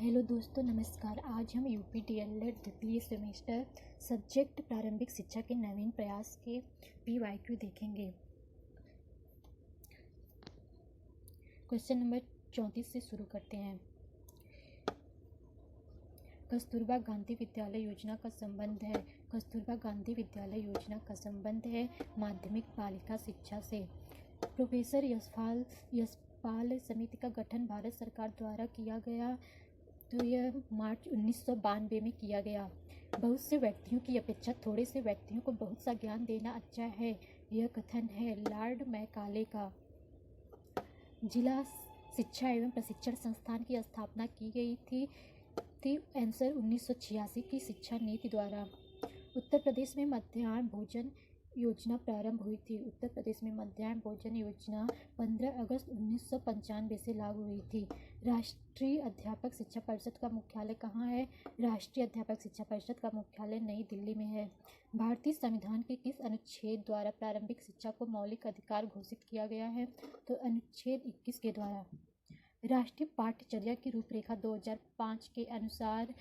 Hello दोस्तों, नमस्कार। आज हम यूपी डीएलएड द्वितीय सेमेस्टर सब्जेक्ट प्रारंभिक शिक्षा के नवीन प्रयास के पीवाईक्यू देखेंगे। क्वेश्चन नंबर 34 से शुरू करते हैं। कस्तूरबा गांधी विद्यालय योजना का संबंध है। कस्तूरबा गांधी विद्यालय योजना का संबंध है माध्यमिक बालिका शिक्षा से। प्रोफेसर यशपाल समिति का गठन भारत सरकार द्वारा किया गया, तो यह मार्च 1992 में किया गया। बहुत से व्यक्तियों की अपेक्षा थोड़े से व्यक्तियों को बहुत सा ज्ञान देना अच्छा है, यह कथन है लॉर्ड मैकाले का। जिला शिक्षा एवं प्रशिक्षण संस्थान की स्थापना की गई थी आंसर 1986 की शिक्षा नीति द्वारा। उत्तर प्रदेश में मध्याह्न भोजन योजना प्रारंभ हुई थी। उत्तर प्रदेश में मध्याह्न भोजन योजना 15 अगस्त 1995 से लागू हुई थी। राष्ट्रीय अध्यापक शिक्षा परिषद का मुख्यालय कहाँ है? राष्ट्रीय अध्यापक शिक्षा परिषद का मुख्यालय नई दिल्ली में है। भारतीय संविधान के किस अनुच्छेद द्वारा प्रारंभिक शिक्षा को मौलिक अधिकार घोषित किया गया है? तो अनुच्छेद 21 के द्वारा। राष्ट्रीय पाठ्यचर्या की रूपरेखा 2005 के अनुसार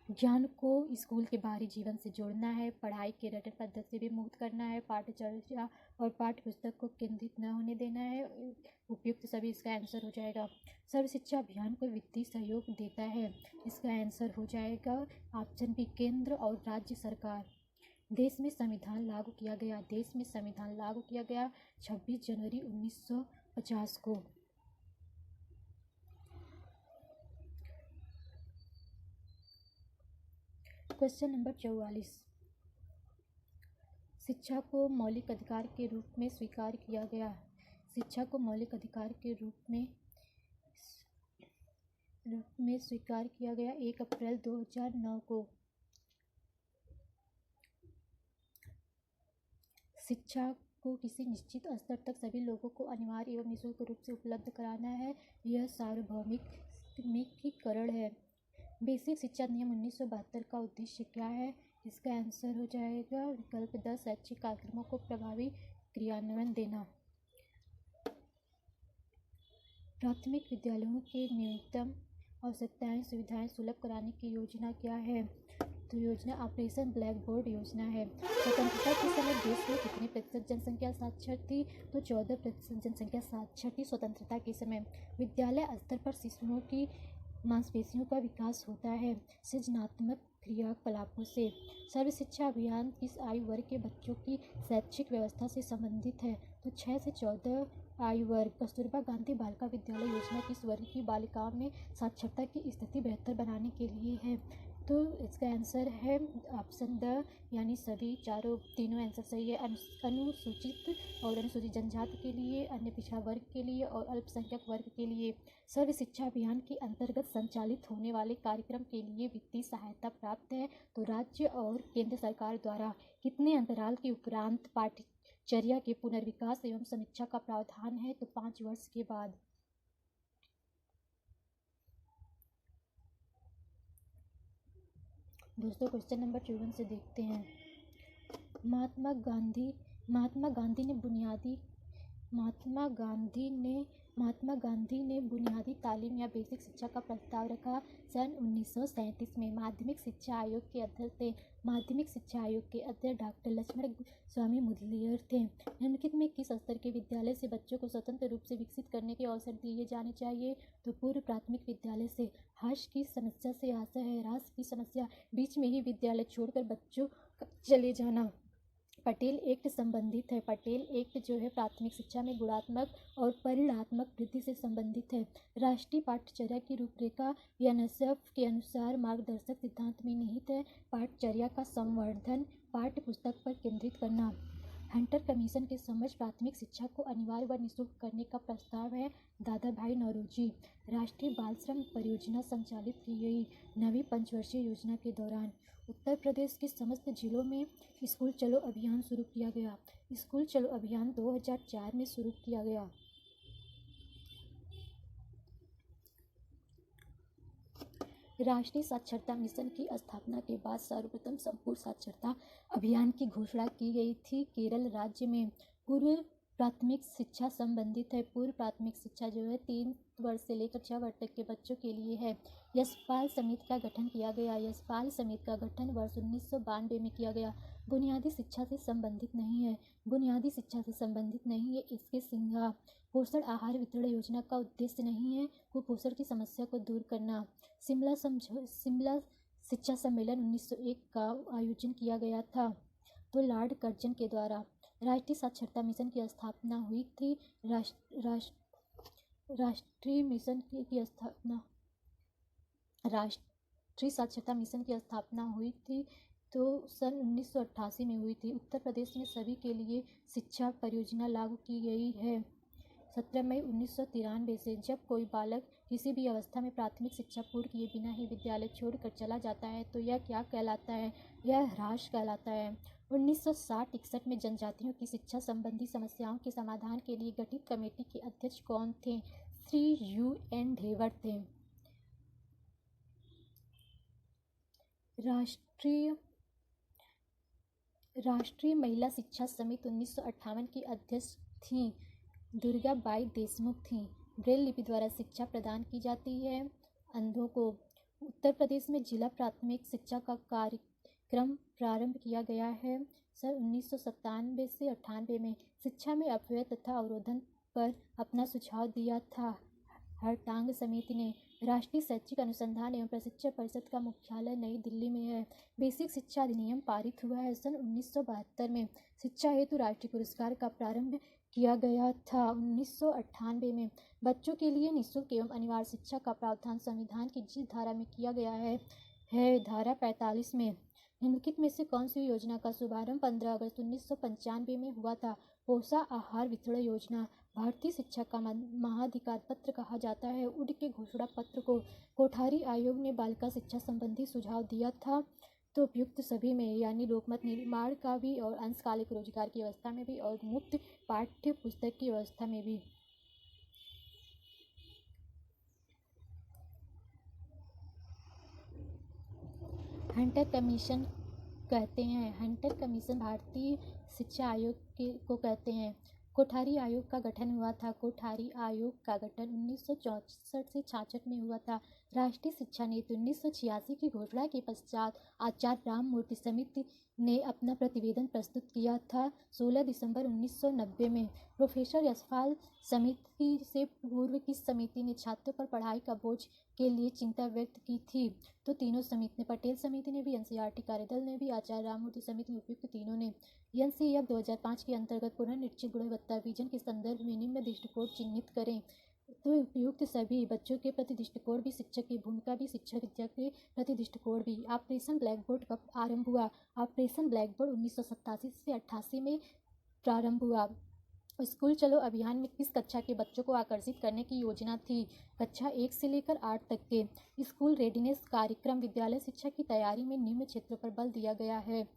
ज्ञान को स्कूल के बाहरी जीवन से जोड़ना है, पढ़ाई के रटन पद्धति से भी मुक्त करना है, पाठ्यचर्या और पाठ्य पुस्तक को केंद्रित न होने देना है। उपयुक्त सभी इसका आंसर हो जाएगा। सर्व शिक्षा अभियान को वित्तीय सहयोग देता है, इसका आंसर हो जाएगा ऑप्शन बी केंद्र और राज्य सरकार। देश में संविधान लागू किया गया। देश में संविधान लागू किया गया 26 जनवरी 1950 को। Question number 44। शिक्षा को मौलिक अधिकार के रूप में स्वीकार किया गया। शिक्षा को मौलिक अधिकार के रूप में स्वीकार किया गया 1 अप्रैल 2009 को। शिक्षा को किसी निश्चित स्तर तक सभी लोगों को अनिवार्य एवं निःशुल्क रूप से उपलब्ध कराना है, यह सार्वभौमिकीकरण है। बेसिक शिक्षा नियम 1972 का उद्देश्य क्या है? इसका आंसर हो जाएगा विकल्प 10 शैक्षिक कार्यक्रमों को प्रभावी क्रियान्वयन देना। प्राथमिक विद्यालयों के न्यूनतम आवश्यकताएं सुविधाएं सुलभ कराने की योजना क्या है? तो योजना ऑपरेशन ब्लैक बोर्ड योजना है। स्वतंत्रता के समय देश में कितने प्रतिशत जनसंख्या साक्षर थी? तो 14% जनसंख्या साक्षर थी स्वतंत्रता के समय। विद्यालय स्तर पर शिशुओं की मांसपेशियों का विकास होता है सृजनात्मक क्रियाकलापों से। सर्व शिक्षा अभियान किस आयु वर्ग के बच्चों की शैक्षिक व्यवस्था से संबंधित है? तो 6 से 14 आयु वर्ग। कस्तूरबा गांधी बालिका विद्यालय योजना किस वर्ग की बालिकाओं में साक्षरता की स्थिति बेहतर बनाने के लिए है? तो इसका आंसर है ऑप्शन द, यानी सभी तीनों आंसर सही है। अनुसूचित और अनुसूचित जनजाति के लिए, अन्य पिछड़ा वर्ग के लिए और अल्पसंख्यक वर्ग के लिए। सर्व शिक्षा अभियान के अंतर्गत संचालित होने वाले कार्यक्रम के लिए वित्तीय सहायता प्राप्त है, तो राज्य और केंद्र सरकार द्वारा। कितने अंतराल के उपरांत पाठ्यचर्या के पुनर्विकास एवं समीक्षा का प्रावधान है? तो 5 वर्ष के बाद। दोस्तों क्वेश्चन नंबर 54 से देखते हैं। महात्मा गांधी ने बुनियादी तालीम या बेसिक शिक्षा का प्रस्ताव रखा सन 1937 में। माध्यमिक शिक्षा आयोग के अध्यक्ष थे। माध्यमिक शिक्षा आयोग के अध्यक्ष डॉक्टर लक्ष्मण स्वामी मुदलियार थे। निम्नलिखित में किस स्तर के विद्यालय से बच्चों को स्वतंत्र रूप से विकसित करने के अवसर दिए जाने चाहिए? तो पूर्व प्राथमिक विद्यालय से। ह्रास की समस्या से आशा है ह्रास की समस्या, बीच में ही विद्यालय छोड़कर बच्चों का चले जाना। पटेल एक्ट संबंधित है। पटेल एक्ट जो है प्राथमिक शिक्षा में गुणात्मक और परिणात्मक वृद्धि से संबंधित है। राष्ट्रीय पाठ्यचर्या की रूपरेखा यूनिसेफ के अनुसार मार्गदर्शक सिद्धांत में निहित है पाठ्यचर्या का संवर्धन, पाठ्य पुस्तक पर केंद्रित करना। हंटर कमीशन के समक्ष प्राथमिक शिक्षा को अनिवार्य व निःशुल्क करने का प्रस्ताव है दादा भाई नौरोजी। राष्ट्रीय बाल श्रम परियोजना संचालित की गई 9वीं पंचवर्षीय योजना के दौरान। उत्तर प्रदेश के समस्त जिलों में स्कूल चलो अभियान शुरू किया गया। स्कूल चलो अभियान 2004 में शुरू किया गया। राष्ट्रीय साक्षरता मिशन की स्थापना के बाद सर्वप्रथम संपूर्ण साक्षरता अभियान की घोषणा की गई थी केरल राज्य में। पूर्व प्राथमिक शिक्षा संबंधित है। पूर्व प्राथमिक शिक्षा जो है 3 वर्ष से लेकर 6 वर्ष तक के बच्चों के लिए है। यशपाल समिति का गठन किया गया। यशपाल समिति का गठन वर्ष 1992 में किया गया। बुनियादी शिक्षा से संबंधित नहीं है। बुनियादी शिक्षा से संबंधित नहीं है। इसके सिंघा पोषण आहार वितरण योजना का उद्देश्य नहीं है कुपोषण की समस्या को दूर करना। शिमला शिक्षा सम्मेलन 1901 का आयोजन किया गया था। तो लॉर्ड कर्जन के द्वारा राष्ट्रीय साक्षरता मिशन की स्थापना हुई थी। राष्ट्रीय साक्षरता मिशन की स्थापना हुई थी तो सन 1988 में हुई थी। उत्तर प्रदेश में सभी के लिए शिक्षा परियोजना लागू की गई है 17 मई 1993 से। जब कोई बालक किसी भी अवस्था में प्राथमिक शिक्षा पूर्ण किए बिना ही विद्यालय छोड़कर चला जाता है तो यह क्या कहलाता है? यह ह्रास कहलाता है। 1960-61 में जनजातियों की शिक्षा संबंधी समस्याओं के समाधान के लिए गठित कमेटी के अध्यक्ष कौन थे? श्री UN ढेवर थे। राष्ट्रीय महिला शिक्षा समिति 1958 की अध्यक्ष थीं दुर्गाबाई देशमुख थीं। ब्रेल लिपि द्वारा शिक्षा प्रदान की जाती है अंधों को। उत्तर प्रदेश में जिला प्राथमिक शिक्षा का कार्यक्रम प्रारंभ किया गया है सन 1997 से 98 में। शिक्षा में अपव्यय तथा अवरोधन पर अपना सुझाव दिया था हरटांग समिति ने। राष्ट्रीय शैक्षिक अनुसंधान एवं प्रशिक्षण परिषद का मुख्यालय नई दिल्ली में है। बेसिक शिक्षा अधिनियम पारित हुआ है सन 1972 में। शिक्षा हेतु राष्ट्रीय पुरस्कार का प्रारंभ किया गया था 1998 में। बच्चों के लिए निःशुल्क एवं अनिवार्य शिक्षा का प्रावधान संविधान की जिस धारा में किया गया है धारा 45 में। निम्नलिखित में से कौन सी योजना का शुभारंभ 15 अगस्त 1995 में हुआ था? पोषण आहार वितरण योजना। भारतीय शिक्षा का महाधिकार पत्र कहा जाता है। उड के घोषणा पत्र को कोठारी आयोग ने बालिका शिक्षा संबंधी सुझाव दिया था। तो उपयुक्त सभी में यानी लोकमत निर्माण का भी और अंशकालिक रोजगार की व्यवस्था में भी और मुफ्त पाठ्य पुस्तक की व्यवस्था में भी। हंटर कमीशन कहते हैं। हंटर कमीशन भारतीय शिक्षा आयोग को कहते हैं। कोठारी आयोग का गठन हुआ था। कोठारी आयोग का गठन 1964 से 66 में हुआ था। राष्ट्रीय शिक्षा नीति 1986 की घोषणा के पश्चात आचार्य राममूर्ति समिति ने अपना प्रतिवेदन प्रस्तुत किया था 16 दिसंबर 1990 में। प्रोफेसर यशपाल समिति से पूर्व किस समिति ने छात्रों पर पढ़ाई का बोझ के लिए चिंता व्यक्त की थी? तो तीनों समिति ने। पटेल समिति ने भी, NCERT कार्यदल ने भी, आचार्य राममूर्ति समिति में। उपयुक्त तीनों ने। NCERT 2005 के अंतर्गत पुनर्निश्चित गुणवत्ता विजन के संदर्भ में निम्न दृष्टिकोण चिन्हित करें। तो उपयुक्त सभी। बच्चों के प्रति दृष्टिकोण भी, शिक्षक की भूमिका भी, शिक्षा विद्या के प्रति दृष्टिकोण भी। ऑपरेशन ब्लैक बोर्ड कब आरंभ हुआ? ऑपरेशन ब्लैक बोर्ड 1987 से 88 में प्रारंभ हुआ। स्कूल चलो अभियान में किस कक्षा के बच्चों को आकर्षित करने की योजना थी? कक्षा 1 से लेकर 8 तक के। स्कूल रेडीनेस कार्यक्रम विद्यालय शिक्षा की तैयारी में निम्न क्षेत्रों पर बल दिया गया है।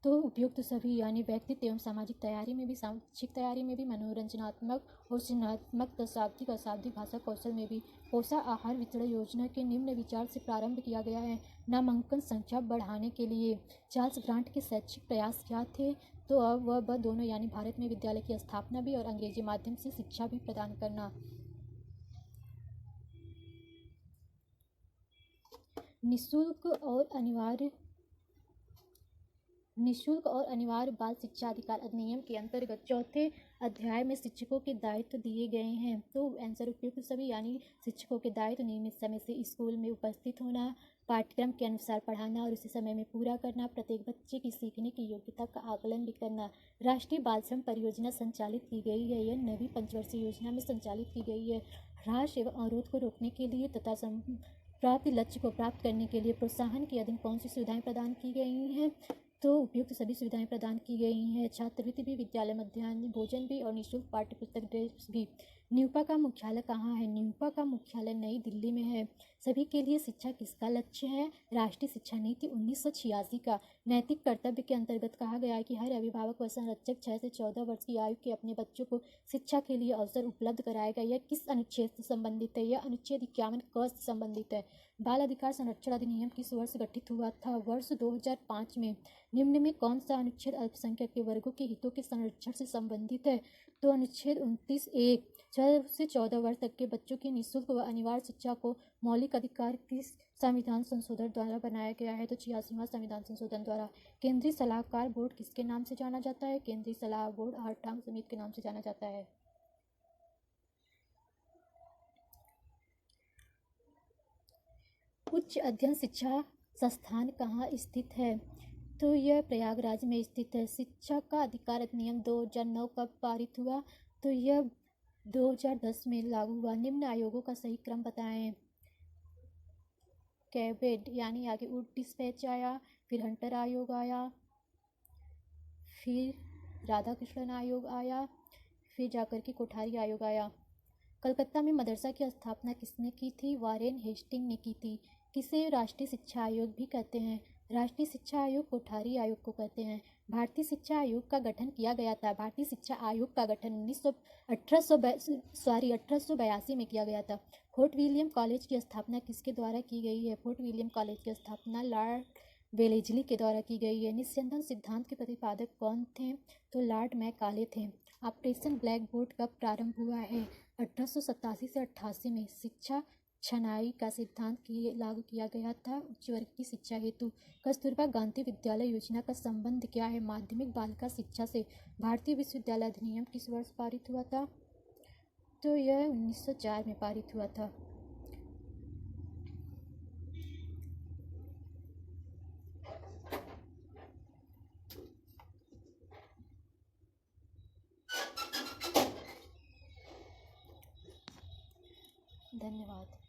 तो उपयुक्त सभी यानी व्यक्तित्व एवं सामाजिक तैयारी में भी, शैक्षिक तैयारी में भी, मनोरंजनात्मक और सृजनात्मक, शाब्दिक अशाब्दिक भाषा कौशल में भी। पोषण आहार वितरण योजना के निम्न विचार से प्रारंभ किया गया है। नामांकन संख्या बढ़ाने के लिए। चार्ल्स ग्रांट के शैक्षिक प्रयास क्या थे? तो अब वह दोनों यानी भारत में विद्यालय की स्थापना भी और अंग्रेजी माध्यम से शिक्षा भी प्रदान करना। निःशुल्क और अनिवार्य बाल शिक्षा अधिकार अधिनियम के अंतर्गत चौथे अध्याय में शिक्षकों के दायित्व दिए गए हैं। तो आंसर उपयुक्त सभी यानी शिक्षकों के दायित्व नियमित समय से स्कूल में उपस्थित होना, पाठ्यक्रम के अनुसार पढ़ाना और उसे समय में पूरा करना, प्रत्येक बच्चे की सीखने की योग्यता का आकलन भी करना। राष्ट्रीय बाल श्रम परियोजना संचालित की गई है। यह नवी पंचवर्षीय योजना में संचालित की गई है। ह्रास एवं अवरोध को रोकने के लिए तथा प्राप्त लक्ष्य को प्राप्त करने के लिए प्रोत्साहन के अधीन कौन सी सुविधाएं प्रदान की गई हैं? तो उपयुक्त सभी सुविधाएं प्रदान की गई हैं। छात्रवृत्ति भी, विद्यालय मध्याह्न भोजन भी और निःशुल्क पाठ्य पुस्तक ड्रेस भी। न्यूपा का मुख्यालय कहाँ है? न्यूपा का मुख्यालय नई दिल्ली में है। सभी के लिए शिक्षा किसका लक्ष्य है? राष्ट्रीय शिक्षा नीति 1986 का। नैतिक कर्तव्य के अंतर्गत कहा गया है कि हर अभिभावक व संरक्षक 6 से 14 वर्ष की आयु के अपने बच्चों को शिक्षा के लिए अवसर उपलब्ध कराएगा। यह किस अनुच्छेद से संबंधित है? यह अनुच्छेद 51 क से संबंधित है। बाल अधिकार संरक्षण अधिनियम किस वर्ष गठित हुआ था? वर्ष 2005 में। निम्न में कौन सा अनुच्छेद अल्पसंख्यक के वर्गों के हितों के संरक्षण से संबंधित है? तो अनुच्छेद 29(1) 6 से 14 वर्ष तक के बच्चों की निःशुल्क व अनिवार्य शिक्षा को मौलिक अधिकार किस संविधान संशोधन द्वारा बनाया गया है? तो 86वां संविधान संशोधन द्वारा। केंद्रीय सलाहकार बोर्ड किसके नाम से जाना जाता है? केंद्रीय सलाह बोर्ड आर्टांग समिति के नाम से जाना जाता है। उच्च अध्ययन शिक्षा संस्थान कहाँ स्थित है? तो यह प्रयागराज में स्थित है। शिक्षा का अधिकार अधिनियम 2009 कब पारित हुआ? तो यह 2010 में लागू हुआ। निम्न आयोगों का सही क्रम बताएं। कैबिनेट यानी आगे वुड डिस्पैच आया, फिर हंटर आयोग आया, फिर राधाकृष्णन आयोग आया, फिर जाकर के कोठारी आयोग आया। कलकत्ता में मदरसा की स्थापना किसने की थी? वारेन हेस्टिंग ने की थी। किसे राष्ट्रीय शिक्षा आयोग भी कहते हैं? राष्ट्रीय शिक्षा आयोग कोठारी आयोग को कहते हैं। भारतीय शिक्षा आयोग का गठन किया गया था। भारतीय शिक्षा आयोग का गठन 1882 में किया गया था। फोर्ट विलियम कॉलेज की स्थापना किसके द्वारा की गई है? फोर्ट विलियम कॉलेज की स्थापना लॉर्ड वेलेस्ली के द्वारा की गई है। निस्यंदन सिद्धांत के प्रतिपादक कौन थे? तो लॉर्ड मैकाले थे। ऑपरेशन ब्लैक बोर्ड कब प्रारंभ हुआ है? 1887 से 88 में। शिक्षा छनाई का सिद्धांत लागू किया गया था उच्च वर्ग की शिक्षा हेतु। कस्तूरबा गांधी विद्यालय योजना का संबंध क्या है? माध्यमिक बालिका शिक्षा से। भारतीय विश्वविद्यालय अधिनियम किस वर्ष पारित हुआ था? तो यह 1904 में पारित हुआ था। धन्यवाद।